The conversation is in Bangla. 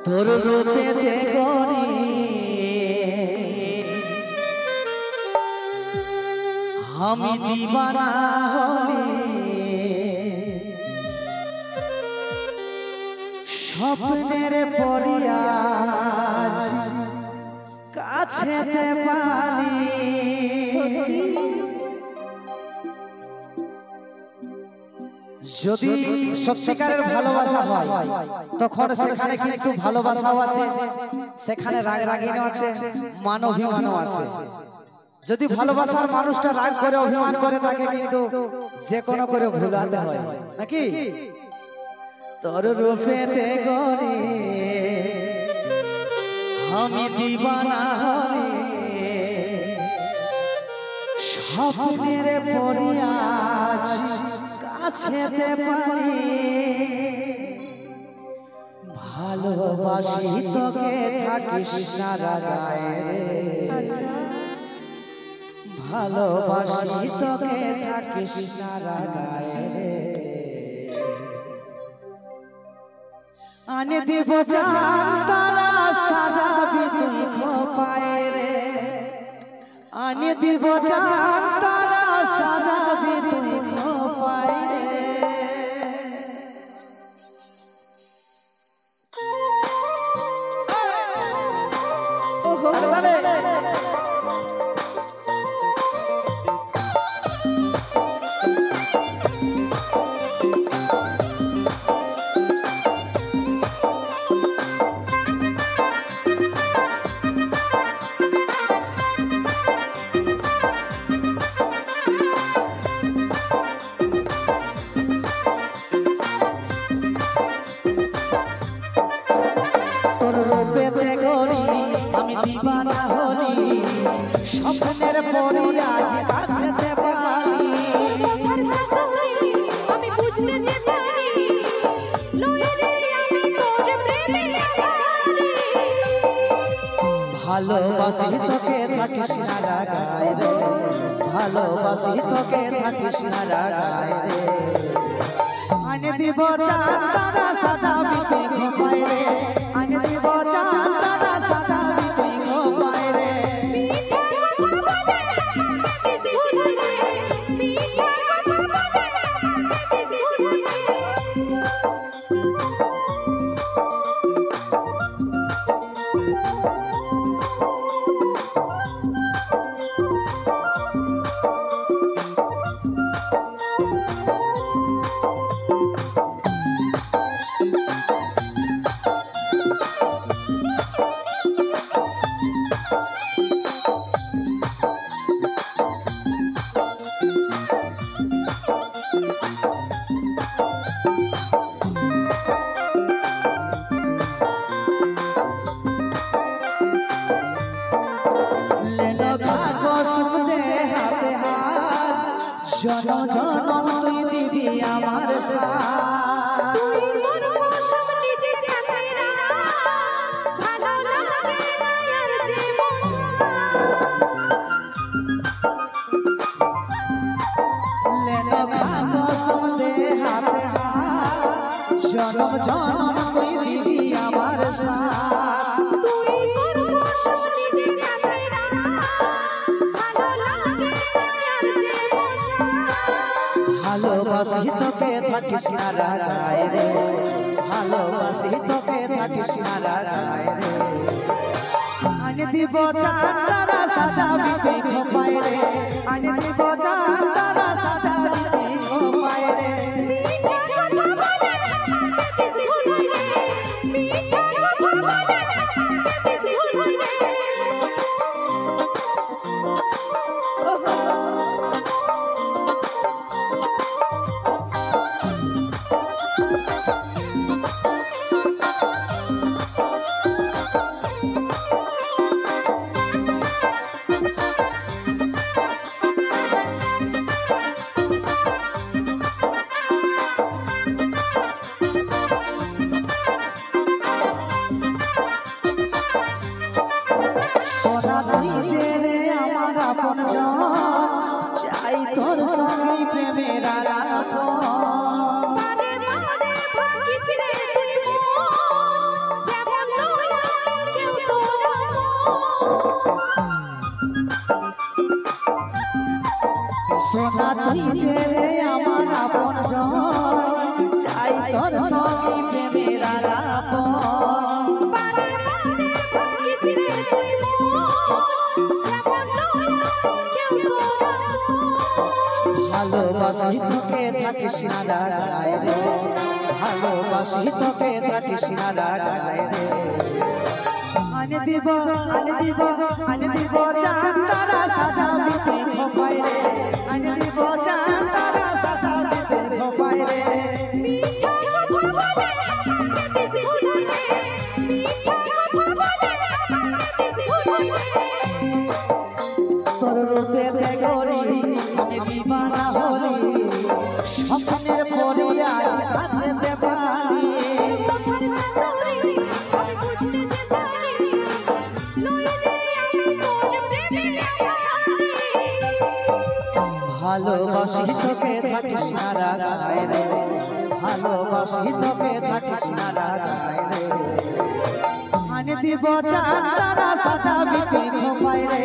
তোর রূপে দেখরি আমি দিবানা হলে স্বপ্নের পরিয়াজ কাছেতে পালি যদি সত্যিকারের ভালোবাসা হয় তখন সেখানে কিন্তু ভালোবাসাও আছে, সেখানে রাগ রাগিনও আছে, মান অভিমানও আছে। যদি ভালোবাসার মানুষটা রাগ করে অভিমান করে তাকে কিন্তু যে কোনো করে ভুলাতে হয় নাকি। তোর রূপেতে গরে আমি দিবানা হলে স্বপ্নের পরিয়াজ কাছেতে পালি ভালোবাসি তোকে থাকিস না রাগায় রে, ভালোবাসি তোকে থাকিস না রাগায় রে। আনে দিব জান তারা সাজাবি তুই খোপায় রে, আনে দিব জান তারা সাজাবি তুই খোপায় রে। আমি দিবানা হলি স্বপ্নের পরিয়াজ কাছেতে পালি আমি বুঝতে যে পারি লইরে আমি তোর প্রেমে আধারে ভালোবাসি তোকে থাকিস না রাগায় রে, ভালোবাসি তোকে থাকিস না রাগায় রে। আনে দিব চাঁদ তারা সাজাবি তুই খোপায় রে, আনে দিব চাঁদ তারা সাজাবি তুই খোপায় রে। জনম জনম তুই দিবি আমার সাথ, তুই মোর কসম নিজে কাছে না ভালো লাগে না আর জীবন লেলো কসম দে হাতে হাত, জনম জনম তুই দিবি আমার সাথ, তুই মোর কসম নিজে কাছে না ভালো লাগে না আর জীবন ভালোবাসি তোকে থাকিস না রাগায় রে, ভালোবাসি তোকে থাকিস না রাগায় রে। আনে দিব চাঁদ তারা সাজাবি তুই খোপায় রে, আনে দিব চাঁদ তারা সাজাবি তুই খোপায় রে। সোনা তুই যে রে আমার আপন জন, চাই তোর সঙ্গে প্রেমের আলাপন। ভালোবাসি তোকে থাকিস না রাগায় রে, ভালোবাসি তোকে থাকিস না রাগায় রে। আনে দিব চাঁদ তারা সাজাবি তুই খোপায় রে, আনে দিব চাঁদ তারা সাজাবি তুই খোপায় রে। তোর রূপে দেখরি আমি দিবানা হলি, স্বপ্নের পরি আজ কাছে দেবালি। ভালোবাসি তোকে থাকিস না রাগায় রে, ভালোবাসি তোকে থাকিস না রাগায় রে। আনে দিব চাঁদ তারা সাজাবি তুই খোপায় রে,